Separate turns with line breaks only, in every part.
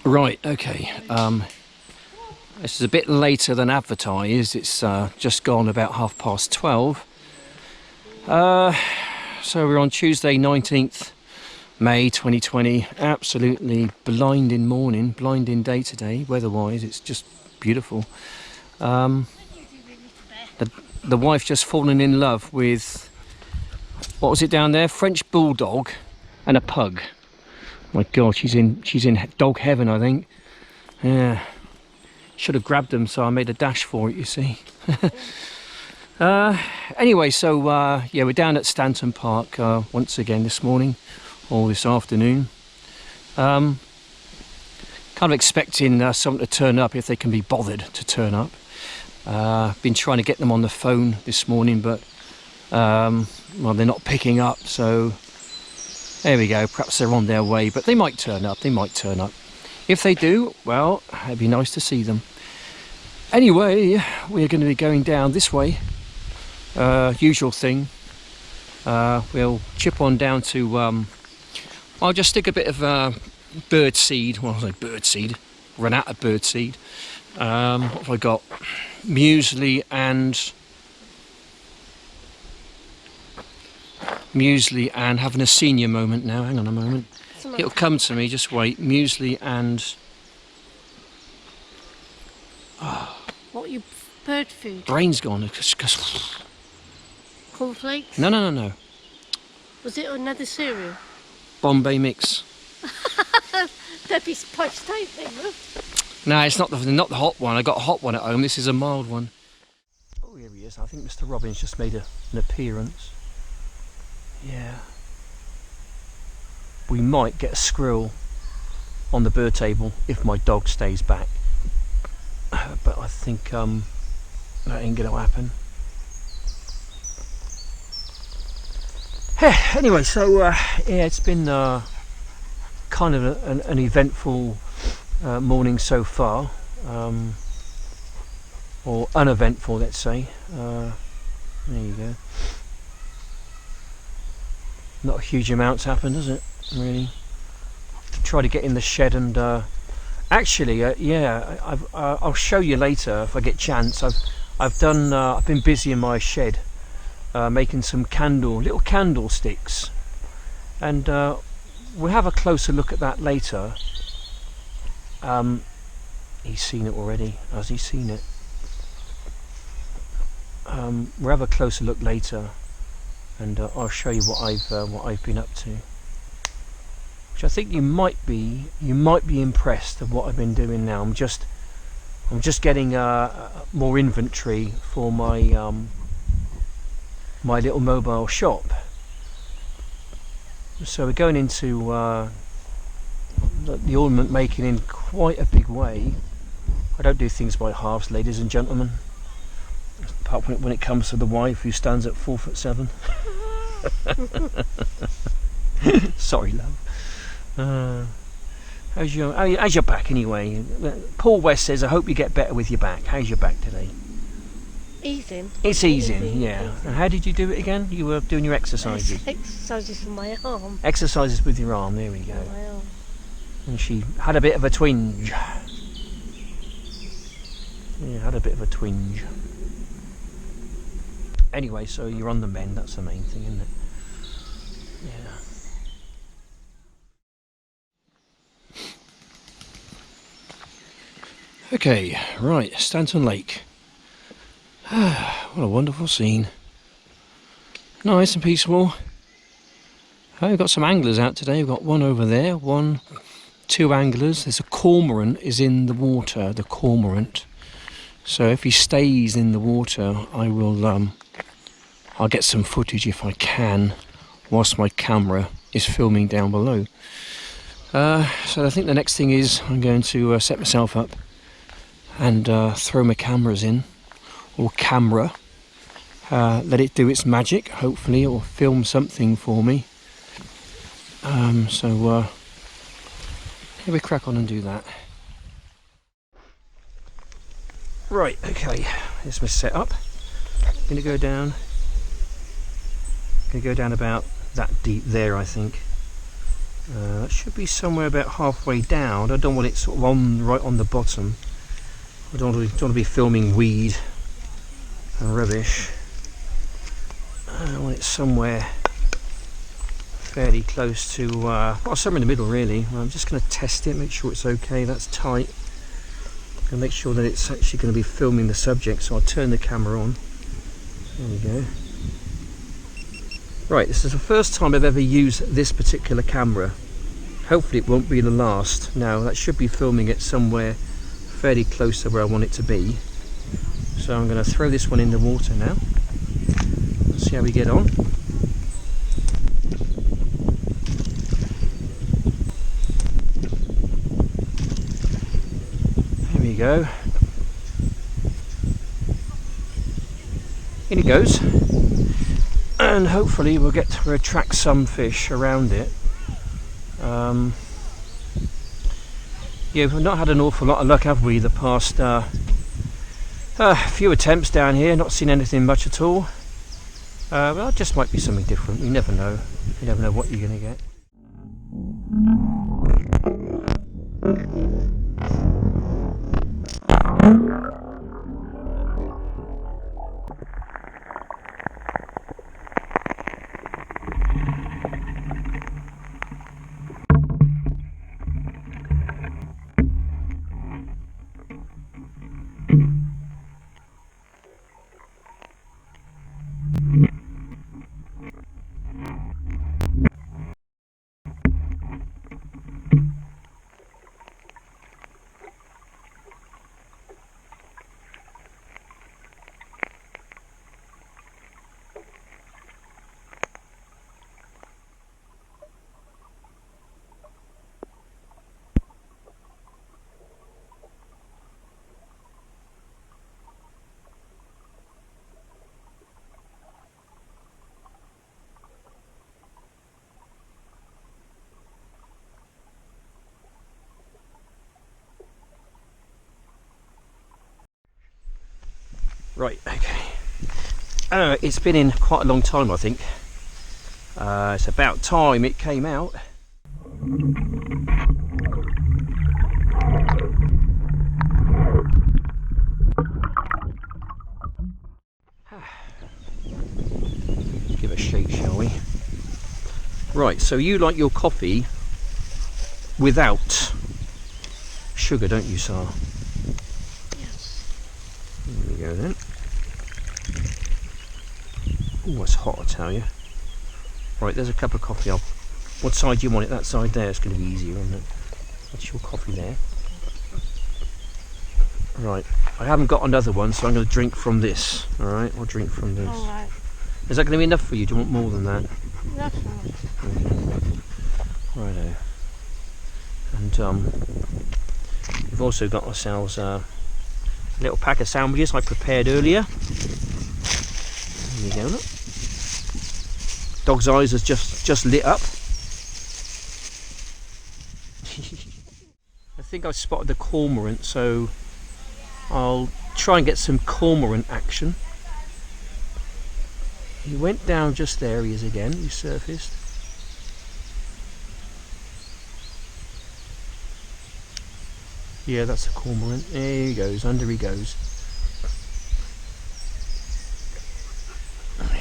Right, okay. This is a bit later than advertised. It's just gone about 12:30. So we're on Tuesday, 19th May 2020. Absolutely blinding morning, blinding day today, weather-wise. It's just beautiful. The wife just fallen in love with, what was it down there? French bulldog and a pug. My God, she's in dog heaven, I think. Yeah. Should have grabbed them, so I made a dash for it, you see. Anyway, so yeah, we're down at Stanton Park once again this morning, or this afternoon. Kind of expecting someone to turn up if they can be bothered to turn up. Been trying to get them on the phone this morning, but well, they're not picking up, so there we go. Perhaps they're on their way, but they might turn up. If they do, well, it'd be nice to see them. Anyway, we're going to be going down this way. Usual thing. We'll chip on down to, I'll just stick a bit of bird seed. Well, I say bird seed. Run out of bird seed. What have I got? Muesli and having a senior moment now. Hang on a moment. It'll come to me, just wait. Muesli and...
What, your bird food?
Brain's gone.
Cornflakes?
No.
Was it another cereal?
Bombay mix.
That'd be spiced out then, huh?
No, it's not the hot one. I got a hot one at home. This is a mild one. Oh, here he is. I think Mr. Robbins just made an appearance. Yeah. We might get a squirrel on the bird table if my dog stays back. But I think that ain't going to happen. Anyway, so yeah, it's been kind of an eventful morning so far, or uneventful, let's say. There you go. Not a huge amount's happened, has it? Really. Try to get in the shed and actually, yeah, I'll show you later if I get chance. I've been busy in my shed making some little candlesticks, and we'll have a closer look at that later. He's seen it already. Has he seen it? We'll have a closer look later, and I'll show you what I've been up to. Which I think you might be impressed of what I've been doing now. I'm just getting more inventory for my my little mobile shop. So we're going into the ornament making in quite a big way. I don't do things by halves, ladies and gentlemen. Apart from when it comes to the wife who stands at 4'7". Sorry, love. How's your back anyway? Paul West says, I hope you get better with your back. How's your back today?
Easing.
It's easing, yeah. And how did you do it again? You were doing your exercises.
Exercises with my arm.
Exercises with your arm, there we go.
My arm.
And she had a bit of a twinge. Yeah, had a bit of a twinge. Anyway, so you're on the mend, that's the main thing, isn't it? Yeah. Okay, right, Stanton Lake. What a wonderful scene. Nice and peaceful. We've got some anglers out today. We've got one over there, two anglers. There's a cormorant is in the water, the cormorant. So if he stays in the water, I'll get some footage if I can, whilst my camera is filming down below. So I think the next thing is I'm going to set myself up and throw my cameras in, or camera, let it do its magic. Hopefully it will film something for me. So here we crack on and do that. Right, okay, here's my setup. Gonna go down about that deep there, I think. That should be somewhere about halfway down. I don't want it sort of right on the bottom. I don't want to be filming weed and rubbish. I want it somewhere fairly close to, well, somewhere in the middle really. I'm just going to test it, make sure it's okay. That's tight. And make sure that it's actually going to be filming the subject. So I'll turn the camera on. There we go. Right, this is the first time I've ever used this particular camera. Hopefully it won't be the last. Now that should be filming it somewhere fairly close to where I want it to be. So I'm going to throw this one in the water now. Let's see how we get on. There we go. In it goes. And hopefully we'll get to attract some fish around it. Yeah, we've not had an awful lot of luck, have we, the past few attempts down here, not seen anything much at all. Well, it just might be something different, you never know. You never know what you're going to get. Right, okay. It's been in quite a long time, I think. It's about time it came out. Give it a shake, shall we? Right, so you like your coffee without sugar, don't you, Sarah? There we go then. Oh, it's hot, I tell you. Right, there's a cup of coffee. What side do you want it? That side there. It's going to be easier, isn't it? That's your coffee there. Right, I haven't got another one, so I'm going to drink from this. Alright, I'll drink from this.
Alright.
Is that going to be enough for you? Do you want more than that?
That's right.
Righto. And we've also got ourselves a little pack of sandwiches I prepared earlier. There you go, look. Dog's eyes has just lit up. I think I've spotted the cormorant, so I'll try and get some cormorant action. He went down just there, he is again, he surfaced. Yeah, that's a cormorant. There he goes, under he goes.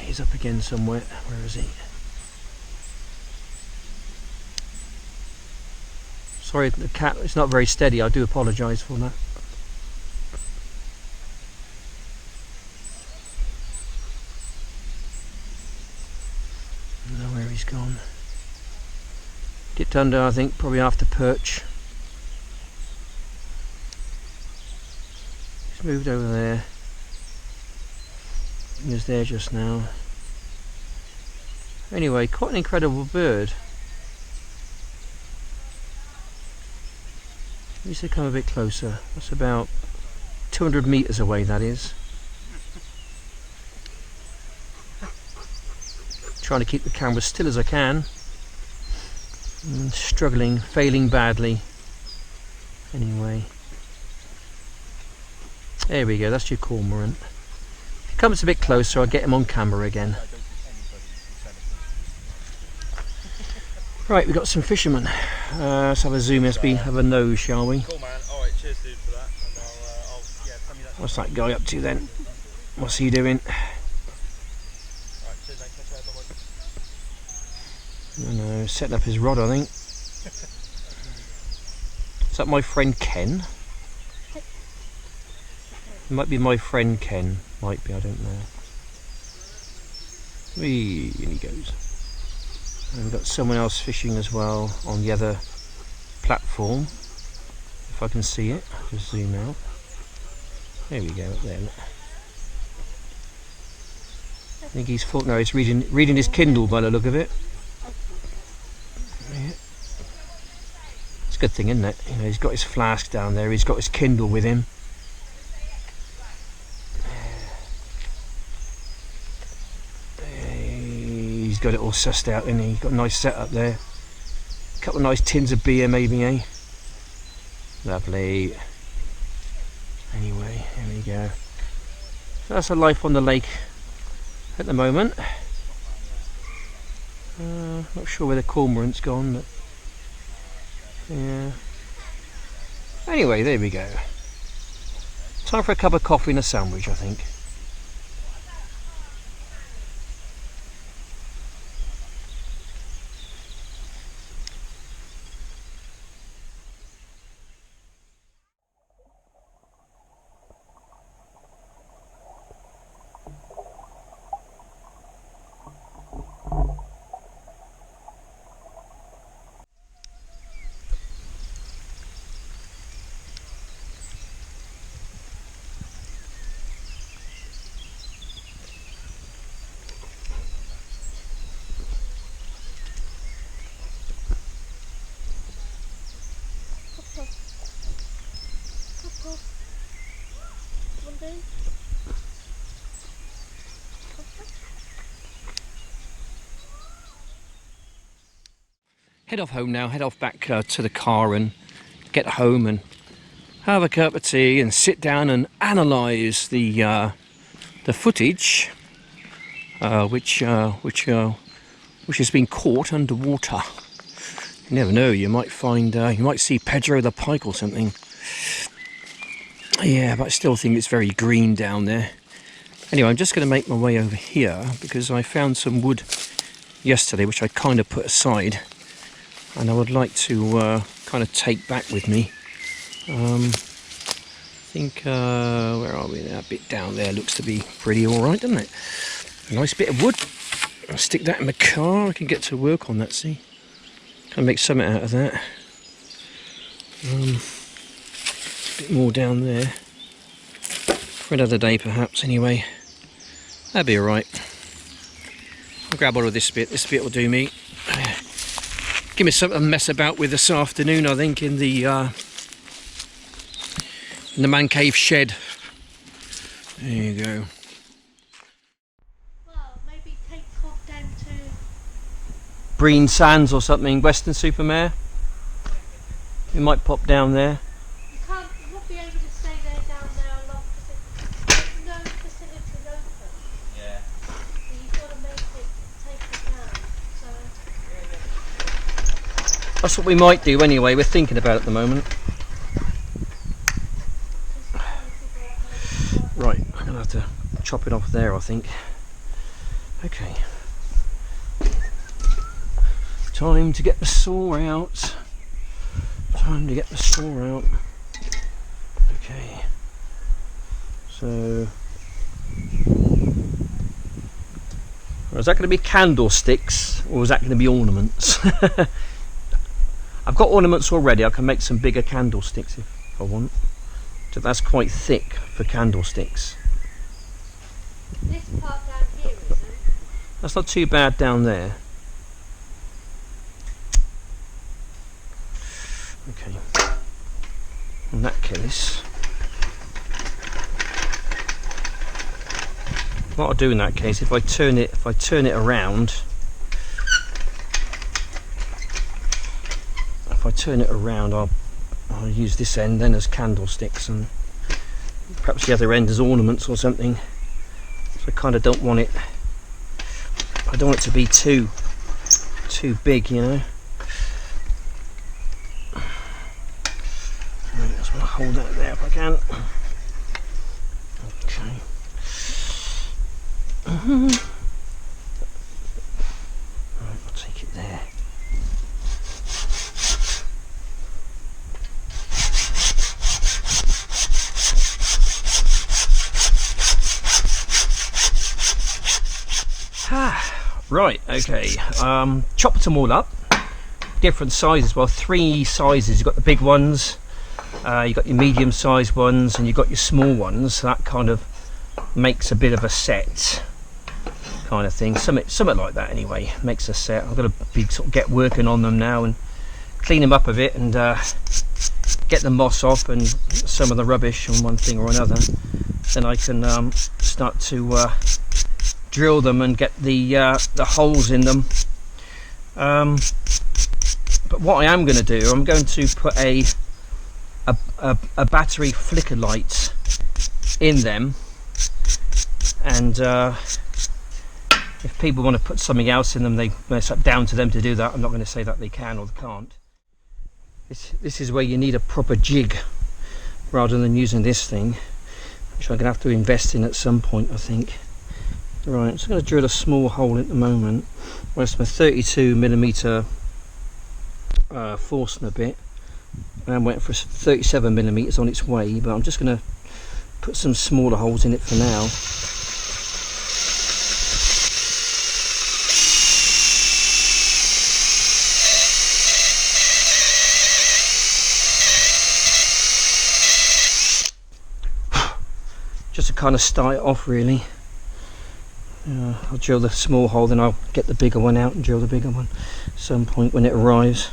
He's up again somewhere. Where is he? Sorry, the cat, it's not very steady. I do apologise for that. I don't know where he's gone. Dipped under, I think, probably after perch. He's moved over there. He was there just now. Anyway, quite an incredible bird. Let me come a bit closer. That's about 200 metres away, that is. Trying to keep the camera still as I can. Struggling, failing badly. Anyway. There we go, that's your cormorant. If he comes a bit closer, I'll get him on camera again. Right, we've got some fishermen. Let's have a zoom, SB, have a nose, shall we?
Cool, man. Alright, cheers, dude, for that. And I'll send me that.
What's that guy up to then? What's he doing?
Alright, cheers, mate. Catch you later. Bye-bye.
I don't know, setting up his rod, I think. Is that my friend Ken? It might be my friend Ken. Might be, I don't know. Whee, and he goes. And we've got someone else fishing as well on the other platform. If I can see it, I'll just zoom out. There we go, up there. I think he's no, he's reading his Kindle by the look of it. Yeah. It's a good thing, isn't it? You know, he's got his flask down there, he's got his Kindle with him. He's got it all sussed out, isn't he? He's got a nice setup there. A couple of nice tins of beer maybe, eh? Lovely. Anyway, here we go. So that's a life on the lake at the moment. Not sure where the cormorant's gone, but yeah. Anyway, there we go. Time for a cup of coffee and a sandwich, I think. Head off home now, head off back to the car and get home and have a cup of tea and sit down and analyse the footage which has been caught underwater. You never know, you might find, you might see Pedro the pike or something. Yeah, but I still think it's very green down there. Anyway, I'm just going to make my way over here because I found some wood yesterday which I kind of put aside. And I would like to kind of take back with me. I think, where are we? That bit down there looks to be pretty alright, doesn't it? A nice bit of wood. I'll stick that in the car. I can get to work on that, see? Can make something out of that. A bit more down there. For another day, perhaps, anyway. That'd be alright. I'll grab all of this bit. This bit will do me. Give me something to mess about with this afternoon, I think, in the man cave shed. There you go.
Well, maybe take off down to
Breen Sands or something, Weston-super-Mare. We might pop down there.
you won't be able to stay there down there a lot because there's no facilities open.
Yeah.
So you've got to take it down. So
That's what we might do anyway, we're thinking about it at the moment. Right, I'm going to have to chop it off there, I think. Okay. Time to get the saw out. Time to get the saw out. Okay. So... is that going to be candlesticks or is that going to be ornaments? I've got ornaments already. I can make some bigger candlesticks if I want. So that's quite thick for candlesticks.
this part down here isn't.
That's not too bad down there. Okay. In that case, what I'll do in that case, if I turn it around, I'll use this end then as candlesticks and perhaps the other end as ornaments or something. So I kind of don't want it. I don't want it to be too big, you know. Just want to hold that there if I can. Okay. Right, I'll take it there. Right, okay. Chopped them all up. Different sizes. Well, 3 sizes. You've got the big ones, you've got your medium sized ones, and you've got your small ones. So that kind of makes a bit of a set kind of thing. Something like that anyway. Makes a set. I'm going to sort of get working on them now and clean them up a bit and get the moss off and some of the rubbish on one thing or another. Then I can start to drill them and get the holes in them. But what I am going to do, I'm going to put a battery flicker light in them, and if people want to put something else in them, it's up down to them to do that. I'm not going to say that they can or they can't. This is where you need a proper jig rather than using this thing, which I'm going to have to invest in at some point, I think. Right, I'm just going to drill a small hole at the moment. Well, it's my 32mm Forstner bit. I'm waiting for 37mm on its way, but I'm just going to put some smaller holes in it for now. Just to kind of start it off, really. I'll drill the small hole, then I'll get the bigger one out and drill the bigger one at some point when it arrives.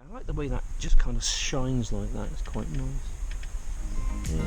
I like the way that just kind of shines like that, it's quite nice. Yeah.